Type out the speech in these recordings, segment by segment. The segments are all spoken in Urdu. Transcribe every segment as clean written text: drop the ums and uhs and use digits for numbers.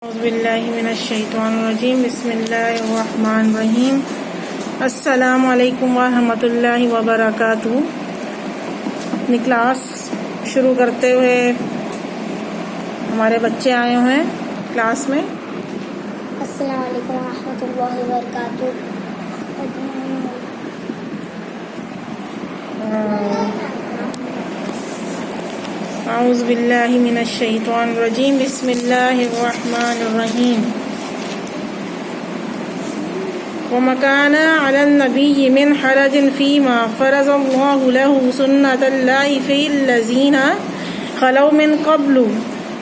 اعوذ باللہ من الشیطان الرجیم بسم اللہ الرحمن الرحیم السلام علیکم ورحمۃ اللہ وبرکاتہ۔ اپنی کلاس شروع کرتے ہوئے ہمارے بچے آئے ہوئے ہیں کلاس میں۔ السلام علیکم ورحمۃ اللہ وبرکاتہ۔ اعوذ باللہ من الشیطان الرجیم بسم اللہ الرحمن الرحیم۔ وما كان على النبي من حرج فيما فرض الله له سنة الله في الذين خلوا من قبل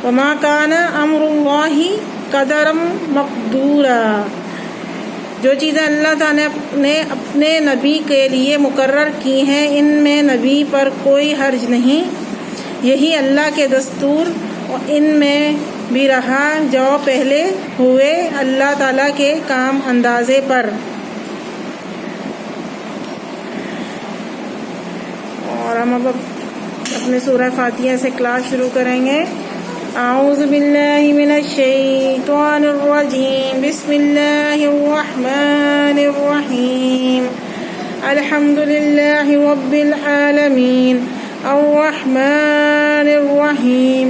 وما كان أمر الله قدرا مقدورا۔ جو چیزیں اللہ تعالیٰ نے اپنے نبی کے لیے مقرر کی ہیں ان میں نبی پر کوئی حرج نہیں، یہی اللہ کے دستور ان میں بھی رہا جو پہلے ہوئے اللہ تعالیٰ کے کام اندازے پر۔ اور ہم اب اپنے سورہ فاتحہ سے کلاس شروع کریں گے۔ اعوذ باللہ من الشیطان الرجیم بسم اللہ الرحمن الرحیم الحمد للہ رب العالمین الرحمن الرحیم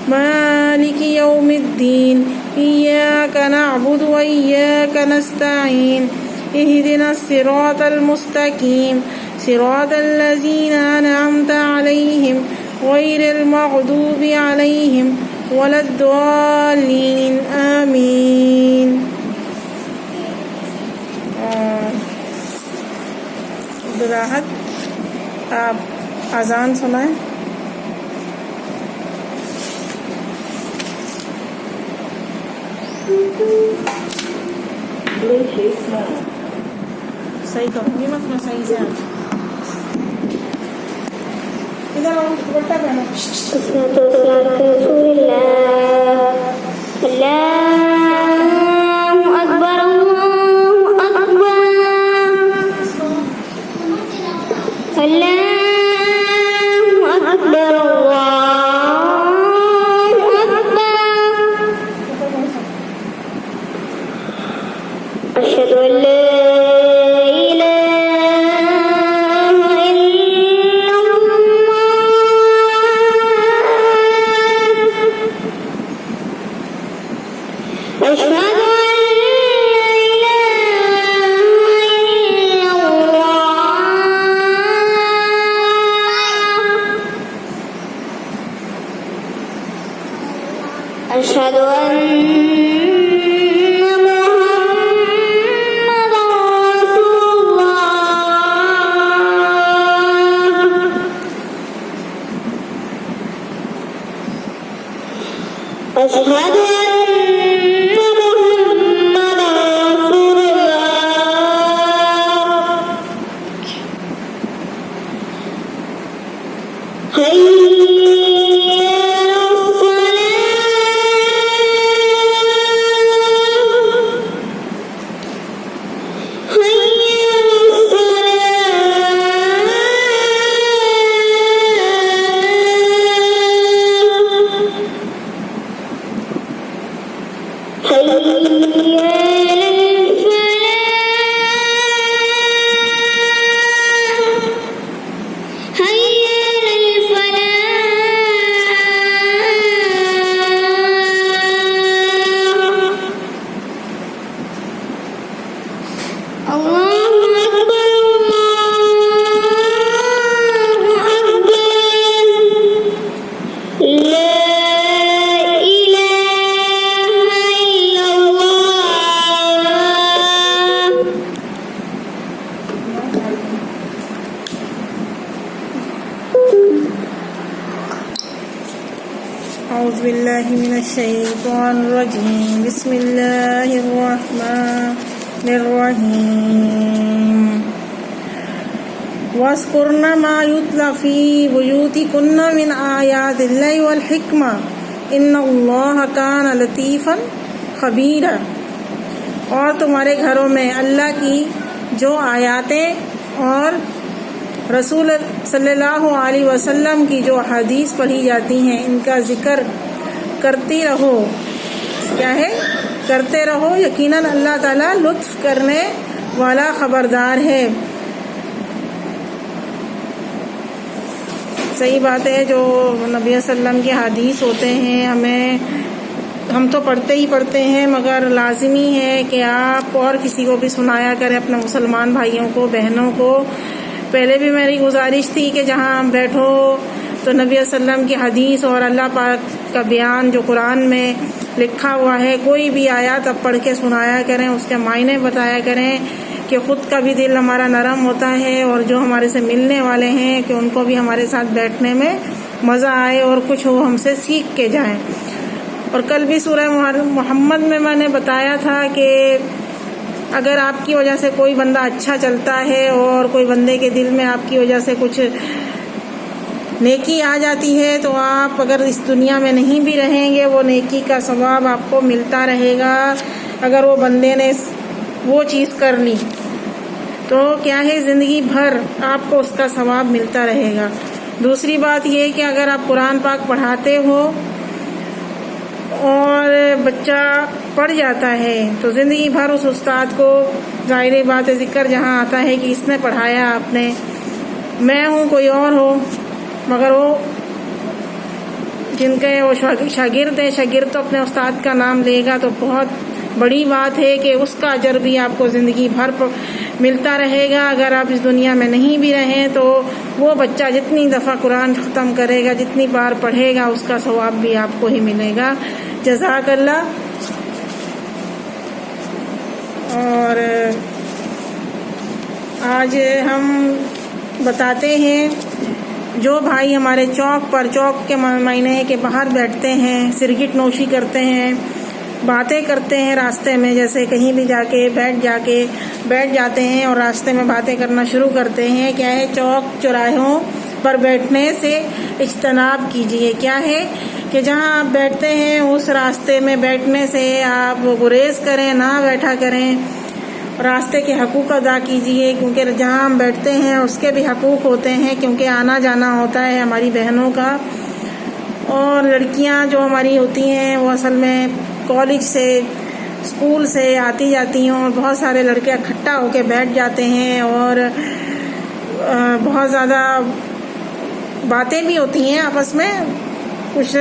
مالک یوم الدین ایاک نعبد و ایاک نستعین اہدنا الصراط المستقیم صراط الذین انعمت علیہم غیر المغضوب علیہم ولا الضالین آمین۔ عبدالراحت آپ اذان سنائیں۔ صحیح کروں گی میں صحیح سے ادھر آؤ دوپٹہ پہنو۔ رسول اللہ اللہ اکبر اللہ اکبر اللہ اکبر اللہ اکبر اشہد ان لا أشهد أن محمد رسول الله أشهد أن محمد رسول الله حي اعوذ باللہ من الشیطان الرجیم بسم اللہ الرحمن الرحیم واذکرن ما یتلی فی بیوتکن من آیات اللہ والحکمہ ان اللہ کان لطیفا خبیرا۔ اور تمہارے گھروں میں اللہ کی جو آیاتیں اور رسول صلی اللہ علیہ وسلم کی جو حدیث پڑھی جاتی ہیں ان کا ذکر کرتی رہو، کیا ہے کرتے رہو، یقیناً اللہ تعالیٰ لطف کرنے والا خبردار ہے۔ صحیح بات ہے، جو نبی صلی اللہ علیہ وسلم کے حدیث ہوتے ہیں ہم تو پڑھتے ہی پڑھتے ہیں، مگر لازمی ہے کہ آپ اور کسی کو بھی سنایا کریں، اپنے مسلمان بھائیوں کو، بہنوں کو۔ پہلے بھی میری گزارش تھی کہ جہاں ہم بیٹھو تو نبی صلی اللہ علیہ وسلم کی حدیث اور اللہ پاک کا بیان جو قرآن میں لکھا ہوا ہے، کوئی بھی آیات اب پڑھ کے سنایا کریں، اس کے معنی بتایا کریں کہ خود کا بھی دل ہمارا نرم ہوتا ہے، اور جو ہمارے سے ملنے والے ہیں کہ ان کو بھی ہمارے ساتھ بیٹھنے میں مزہ آئے اور کچھ وہ ہم سے سیکھ کے جائیں۔ اور کل بھی سورہ محمد میں نے بتایا تھا کہ اگر آپ کی وجہ سے کوئی بندہ اچھا چلتا ہے اور کوئی بندے کے دل میں آپ کی وجہ سے کچھ نیکی آ جاتی ہے، تو آپ اگر اس دنیا میں نہیں بھی رہیں گے، وہ نیکی کا ثواب آپ کو ملتا رہے گا۔ اگر وہ بندے نے وہ چیز کر لی تو کیا ہے، زندگی بھر آپ کو اس کا ثواب ملتا رہے گا۔ دوسری بات یہ کہ اگر آپ قرآن پاک پڑھاتے ہو اور بچہ پڑھ جاتا ہے تو زندگی بھر اس استاد کو، ظاہر بات ذکر جہاں آتا ہے کہ اس نے پڑھایا، آپ نے، میں ہوں کوئی اور ہو، مگر وہ جن کے وہ شاگرد ہیں، شاگرد تو اپنے استاد کا نام لے گا، تو بہت بڑی بات ہے کہ اس کا اجر بھی آپ کو زندگی بھر ملتا رہے گا۔ اگر آپ اس دنیا میں نہیں بھی رہیں تو وہ بچہ جتنی دفعہ قرآن ختم کرے گا، جتنی بار پڑھے گا، اس کا ثواب بھی آپ کو ہی ملے گا۔ جزاک اللہ۔ اور آج ہم بتاتے ہیں، جو بھائی ہمارے چوک کے مہینے کے باہر بیٹھتے ہیں، سرگٹ نوشی کرتے ہیں، باتیں کرتے ہیں راستے میں، جیسے کہیں بھی جا کے بیٹھ جاتے ہیں اور راستے میں باتیں کرنا شروع کرتے ہیں، کیا ہے، چوک چوراہوں پر بیٹھنے سے اجتناب کیجیے۔ کیا ہے کہ جہاں آپ بیٹھتے ہیں اس راستے میں بیٹھنے سے آپ گریز کریں، نہ بیٹھا کریں، راستے کے حقوق ادا کیجیے، کیونکہ جہاں ہم بیٹھتے ہیں اس کے بھی حقوق ہوتے ہیں، کیونکہ آنا جانا ہوتا ہے ہماری بہنوں کا۔ اور لڑکیاں جو ہماری ہوتی ہیں وہ اصل میں کالج سے، اسکول سے آتی جاتی ہیں، اور بہت سارے لڑکے اکٹھا ہو کے بیٹھ جاتے ہیں، اور بہت زیادہ باتیں بھی ہوتی ہیں آپس میں، کچھ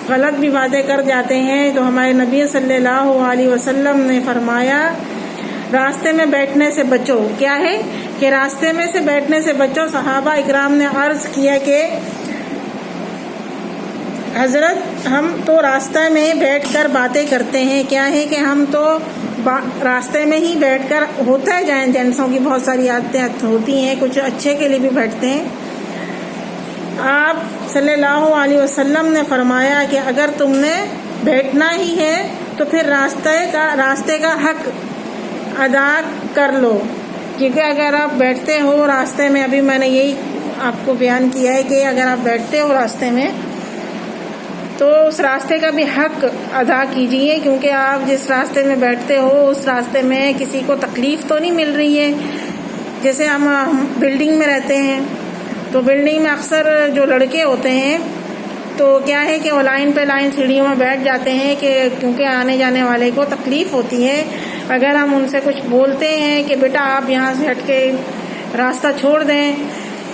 غلط بھی باتیں کر جاتے ہیں۔ تو ہمارے نبی صلی اللہ علیہ وسلم نے فرمایا، راستے میں بیٹھنے سے بچو۔ کیا ہے کہ راستے میں سے بیٹھنے سے بچو۔ صحابہ اکرام نے عرض کیا کہ حضرت، ہم تو راستے میں بیٹھ کر باتیں کرتے ہیں، کیا ہے کہ ہم تو راستے میں ہی بیٹھ کر، ہوتا ہے جینسوں کی بہت ساری عادتیں ہوتی ہیں، کچھ اچھے کے لیے بھی بیٹھتے ہیں۔ آپ صلی اللہ علیہ وسلم نے فرمایا کہ اگر تم نے بیٹھنا ہی ہے تو پھر راستے کا حق ادا کر لو، کیونکہ اگر آپ بیٹھتے ہو راستے میں، ابھی میں نے یہی آپ کو بیان کیا ہے کہ اگر آپ بیٹھتے ہو راستے میں تو اس راستے کا بھی حق ادا کیجیے، کیونکہ آپ جس راستے میں بیٹھتے ہو اس راستے میں کسی کو تکلیف تو نہیں مل رہی ہے۔ جیسے ہم بلڈنگ میں رہتے ہیں تو بلڈنگ میں اکثر جو لڑکے ہوتے ہیں تو کیا ہے کہ وہ لائن پہ لائن سیڑھیوں میں بیٹھ جاتے ہیں، کہ کیونکہ آنے جانے والے کو تکلیف ہوتی ہے۔ اگر ہم ان سے کچھ بولتے ہیں کہ بیٹا آپ یہاں سے ہٹ کے راستہ چھوڑ دیں،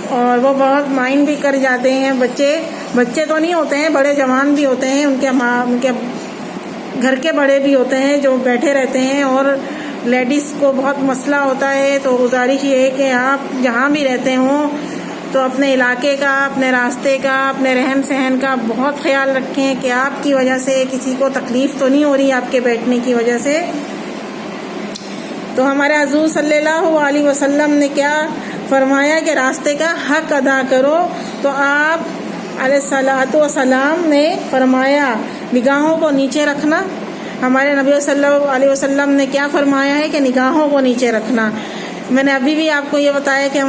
اور وہ بہت مائنڈ بھی کر جاتے ہیں، بچے تو نہیں ہوتے ہیں، بڑے جوان بھی ہوتے ہیں، ان کے گھر کے بڑے بھی ہوتے ہیں جو بیٹھے رہتے ہیں، اور لیڈیز کو بہت مسئلہ ہوتا ہے۔ تو گزارش یہ ہے کہ آپ جہاں بھی رہتے ہوں تو اپنے علاقے کا، اپنے راستے کا، اپنے رہن سہن کا بہت خیال رکھیں کہ آپ کی وجہ سے کسی کو تکلیف تو نہیں ہو رہی آپ کے بیٹھنے کی وجہ سے۔ تو ہمارے حضور صلی اللہ علیہ وسلم نے کیا فرمایا کہ راستے کا حق ادا کرو۔ تو آپ علیہ الصلوۃ والسلام نے فرمایا نگاہوں کو نیچے رکھنا۔ ہمارے نبی صلی اللہ علیہ وسلم نے کیا فرمایا ہے کہ نگاہوں کو نیچے رکھنا۔ میں نے ابھی بھی آپ کو یہ بتایا کہ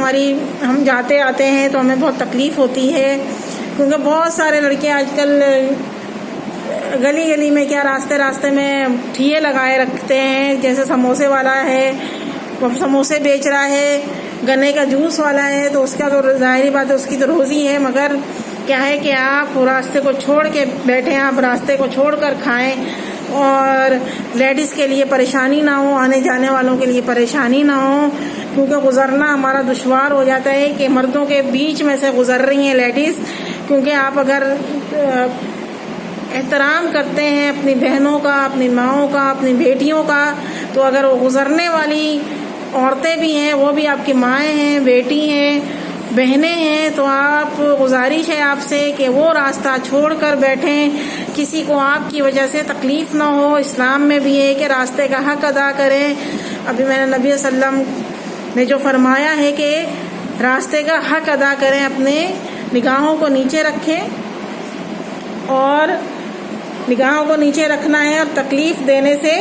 ہم جاتے آتے ہیں تو ہمیں بہت تکلیف ہوتی ہے، کیونکہ بہت سارے لڑکے آج کل گلی گلی میں، کیا راستے میں ٹھیے لگائے رکھتے ہیں، جیسے سموسے والا ہے وہ سموسے بیچ رہا ہے، گنے کا جوس والا ہے، تو اس کا تو ظاہری بات ہے اس کی تو روزی ہے، مگر کیا ہے کہ آپ راستے کو چھوڑ کے بیٹھیں، آپ راستے کو چھوڑ کر کھائیں۔ اور لیڈیز کے لیے پریشانی نہ ہو، آنے جانے والوں کے لیے پریشانی نہ ہو، کیونکہ گزرنا ہمارا دشوار ہو جاتا ہے کہ مردوں کے بیچ میں سے گزر رہی ہیں لیڈیز. کیونکہ آپ اگر احترام کرتے ہیں اپنی بہنوں کا، اپنی ماؤں کا، اپنی بیٹیوں کا، تو اگر وہ گزرنے والی عورتیں بھی ہیں، وہ بھی آپ کی مائیں ہیں، بیٹی ہیں، بہنیں ہیں، تو آپ گزارش ہے آپ سے کہ وہ راستہ چھوڑ کر بیٹھیں، کسی کو آپ کی وجہ سے تکلیف نہ ہو. اسلام میں بھی ہے کہ راستے کا حق ادا کریں. ابھی میں نے نبی صلی اللہ علیہ وسلم نے جو فرمایا ہے کہ راستے کا حق ادا کریں، اپنے نگاہوں کو نیچے رکھیں، اور نگاہوں کو نیچے رکھنا ہے اور تکلیف دینے سے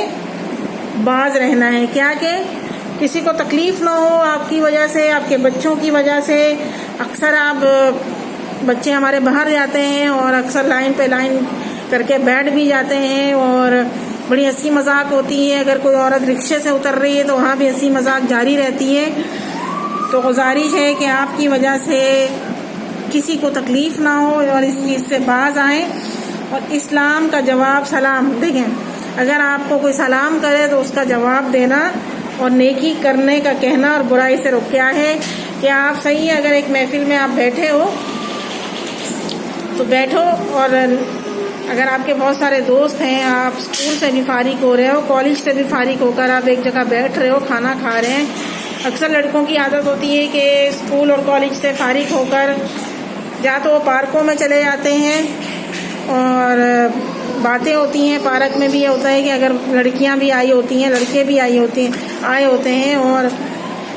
باز رہنا ہے. کیا کہ کسی کو تکلیف نہ ہو آپ کی وجہ سے، آپ کے بچوں کی وجہ سے. اکثر آپ بچے ہمارے باہر جاتے ہیں اور اکثر لائن پہ لائن کر کے بیٹھ بھی جاتے ہیں، اور بڑی ہنسی مذاق ہوتی ہے. اگر کوئی عورت رکشے سے اتر رہی ہے تو وہاں بھی ہنسی مذاق جاری رہتی ہے. تو گزارش ہے کہ آپ کی وجہ سے کسی کو تکلیف نہ ہو اور اس چیز سے باز آئیں. اور اسلام کا جواب سلام. دیکھیں، اگر آپ کو کوئی سلام کرے تو اس کا جواب دینا اور نیکی کرنے کا کہنا اور برائی سے روکیا ہے. کہ آپ صحیح ہے، اگر ایک محفل میں آپ بیٹھے ہو تو بیٹھو، اور اگر آپ کے بہت سارے دوست ہیں، آپ اسکول سے بھی فارغ ہو رہے ہو، کالج سے بھی فارغ ہو کر آپ ایک جگہ بیٹھ رہے ہو، کھانا کھا رہے ہیں. اکثر لڑکوں کی عادت ہوتی ہے کہ اسکول اور کالج سے فارغ ہو کر یا تو وہ پارکوں میں چلے جاتے ہیں اور باتیں ہوتی ہیں. پارک میں بھی یہ ہوتا ہے کہ اگر لڑکیاں بھی آئی ہوتی ہیں، لڑکے بھی آئے ہوتے ہیں اور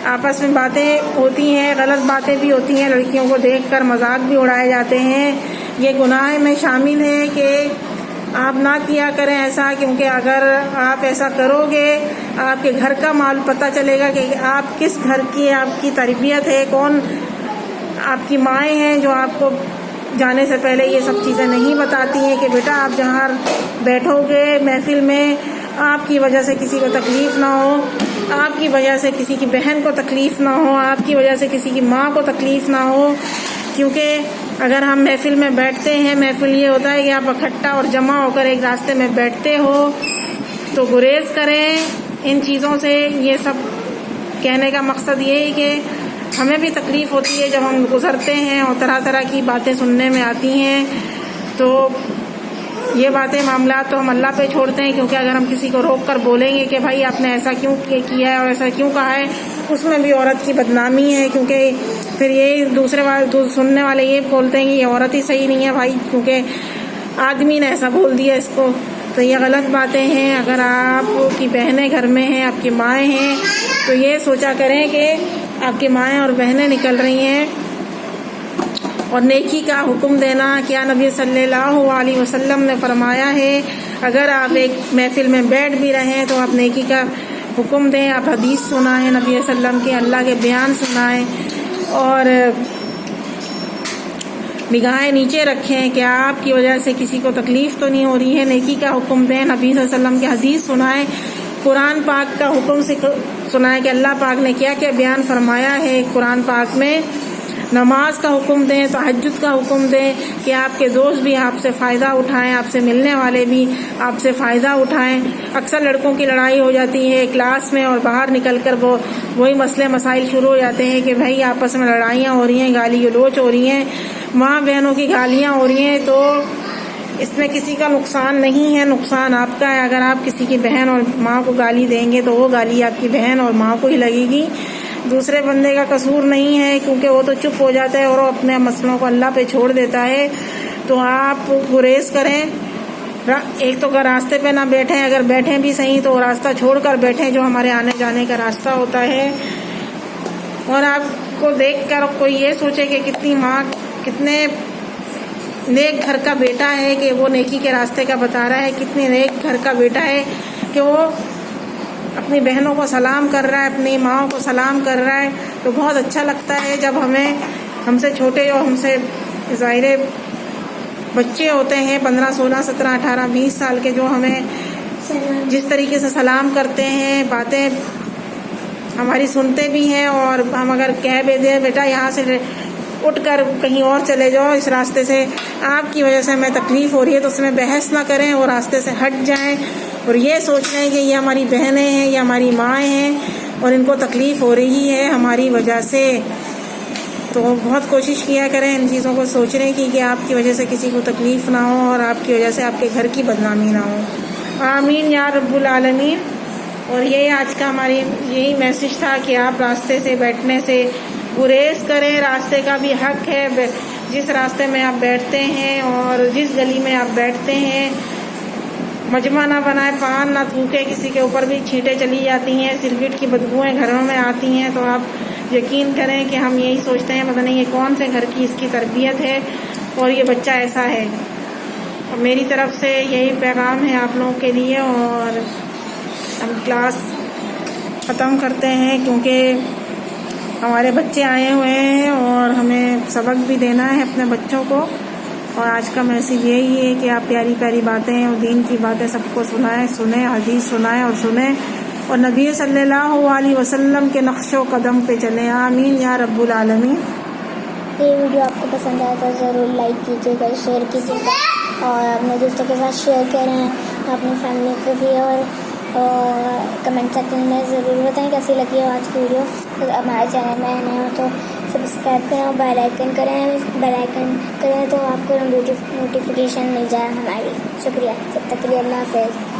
آپس میں باتیں ہوتی ہیں، غلط باتیں بھی ہوتی ہیں، لڑکیوں کو دیکھ کر مذاق بھی اڑائے جاتے ہیں. یہ گناہ میں شامل ہے کہ آپ نہ کیا کریں ایسا، کیونکہ اگر آپ ایسا کرو گے آپ کے گھر کا مال پتہ چلے گا کہ آپ کس گھر کی آپ کی تربیت ہے، کون آپ کی مائیں ہیں جو آپ کو جانے سے پہلے یہ سب چیزیں نہیں بتاتی ہیں کہ بیٹا آپ جہاں بیٹھو گے محفل میں آپ کی وجہ سے کسی کو تکلیف نہ ہو، آپ کی وجہ سے کسی کی بہن کو تکلیف نہ ہو، آپ کی وجہ سے کسی کی ماں کو تکلیف نہ ہو. کیونکہ اگر ہم محفل میں بیٹھتے ہیں، محفل یہ ہوتا ہے کہ آپ اکٹھا اور جمع ہو کر ایک راستے میں بیٹھتے ہو، تو گریز کریں ان چیزوں سے. یہ سب کہنے کا مقصد یہ ہے کہ ہمیں بھی تکلیف ہوتی ہے جب ہم گزرتے ہیں اور طرح طرح کی باتیں سننے میں آتی ہیں. تو یہ باتیں معاملات تو ہم اللہ پہ چھوڑتے ہیں، کیونکہ اگر ہم کسی کو روک کر بولیں گے کہ بھائی آپ نے ایسا کیوں کیا ہے اور ایسا کیوں کہا ہے، اس میں بھی عورت کی بدنامی ہے. کیونکہ پھر یہ دوسرے سننے والے یہ بولتے ہیں کہ یہ عورت ہی صحیح نہیں ہے بھائی، کیونکہ آدمی نے ایسا بول دیا اس کو. تو یہ غلط باتیں ہیں. اگر آپ کی بہنیں گھر میں ہیں، آپ کی مائیں ہیں، تو یہ سوچا کریں کہ آپ کی مائیں اور بہنیں نکل رہی ہیں. اور نیکی کا حکم دینا، کیا نبی صلی اللہ علیہ وسلم نے فرمایا ہے اگر آپ ایک محفل میں بیٹھ بھی رہے ہیں تو آپ نیکی کا حکم دیں. آپ حدیث سنائیں نبی صلی اللہ علیہ وسلم کے، اللہ کے بیان سنائیں اور نگاہیں نیچے رکھیں کہ آپ کی وجہ سے کسی کو تکلیف تو نہیں ہو رہی ہے. نیکی کا حکم دیں، نبی صلی اللہ علیہ وسلم کی حدیث سنائیں، قرآن پاک کا حکم سنائیں کہ اللہ پاک نے کیا کیا بیان فرمایا ہے قرآن پاک میں. نماز کا حکم دیں، تہجد کا حکم دیں کہ آپ کے دوست بھی آپ سے فائدہ اٹھائیں، آپ سے ملنے والے بھی آپ سے فائدہ اٹھائیں. اکثر لڑکوں کی لڑائی ہو جاتی ہے کلاس میں اور باہر نکل کر وہی مسئلے مسائل شروع ہو جاتے ہیں کہ بھائی آپس میں لڑائیاں ہو رہی ہیں، گالی گلوچ ہو رہی ہیں، ماں بہنوں کی گالیاں ہو رہی ہیں. تو اس میں کسی کا نقصان نہیں ہے، نقصان آپ کا ہے. اگر آپ کسی کی بہن اور ماں کو گالی دیں گے تو وہ گالی آپ کی بہن اور ماں کو ہی لگے گی، دوسرے بندے کا قصور نہیں ہے، کیونکہ وہ تو چپ ہو جاتا ہے اور وہ اپنے مسئلوں کو اللہ پہ چھوڑ دیتا ہے. تو آپ گریز کریں. ایک تو اگر راستے پہ نہ بیٹھیں، اگر بیٹھیں بھی صحیح تو راستہ چھوڑ کر بیٹھیں جو ہمارے آنے جانے کا راستہ ہوتا ہے. اور آپ کو دیکھ کر کوئی یہ سوچے کہ کتنی ماں کتنے نیک گھر کا بیٹا ہے کہ وہ نیکی کے راستے کا بتا رہا ہے، کتنے نیک گھر کا بیٹا ہے کہ وہ اپنی بہنوں کو سلام کر رہا ہے، اپنی ماؤں کو سلام کر رہا ہے. تو بہت اچھا لگتا ہے جب ہم سے چھوٹے اور ہم سے ظاہر بچے ہوتے ہیں 15 16 17 18 20 سال کے، جو ہمیں جس طریقے سے سلام کرتے ہیں، باتیں ہماری سنتے بھی ہیں. اور ہم اگر کہہ بھی دیں بیٹا یہاں سے اٹھ کر کہیں اور چلے جاؤ، اس راستے سے آپ کی وجہ سے ہمیں تکلیف ہو رہی ہے، تو اس میں بحث نہ کریں اور راستے سے ہٹ جائیں، اور یہ سوچ لیں کہ یہ ہماری بہنیں ہیں، یہ ہماری مائیں ہیں اور ان کو تکلیف ہو رہی ہے ہماری وجہ سے۔ تو بہت کوشش کیا کریں ان چیزوں کو سوچنے کی کہ آپ کی وجہ سے کسی کو تکلیف نہ ہو اور آپ کی وجہ سے آپ کے گھر کی بدنامی نہ ہو۔ آمین یا رب العالمین۔ اور یہی آج کا یہی میسج تھا کہ آپ راستے سے بیٹھنے سے گریز کریں، راستے کا بھی حق ہے، جس راستے میں آپ بیٹھتے ہیں اور جس گلی میں آپ بیٹھتے ہیں مجمع نہ بنائے، پان نہ تھوکے، کسی کے اوپر بھی چھینٹیں چلی جاتی ہیں، سگریٹ کی بدبوئیں گھروں میں آتی ہیں، تو آپ یقین کریں کہ ہم یہی سوچتے ہیں پتہ نہیں یہ کون سے گھر کی اس کی تربیت ہے اور یہ بچہ ایسا ہے۔ اور میری طرف سے یہی پیغام ہے آپ لوگوں کے لیے، اور ہم کلاس ختم کرتے ہیں کیونکہ ہمارے بچے آئے ہوئے ہیں اور ہمیں سبق بھی دینا ہے اپنے بچوں کو۔ اور آج کا میسیج یہی ہے کہ آپ پیاری پیاری باتیں اور دین کی باتیں سب کو سنیں، حدیث سنائیں اور سنیں، اور نبی صلی اللہ علیہ وسلم کے نقش و قدم پہ چلیں۔ آمین یا رب العالمین۔ یہ ویڈیو آپ کو پسند آیا تو ضرور لائک کیجیے گا، شیئر کیجیے گا، اور اپنے دوستوں کے ساتھ شیئر کریں، اپنی فیملی کو بھی، اور کمنٹ سیکشن میں ضرور بتائیں کیسی لگی ہے آج کی ویڈیو۔ ہمارے چینل میں نئے ہو تو سبسکرائب کریں اور بیل آئکن کریں تو آپ کو نوٹیفیکیشن مل جائے ہماری۔ شکریہ، تب تک کے لیے اللہ حافظ۔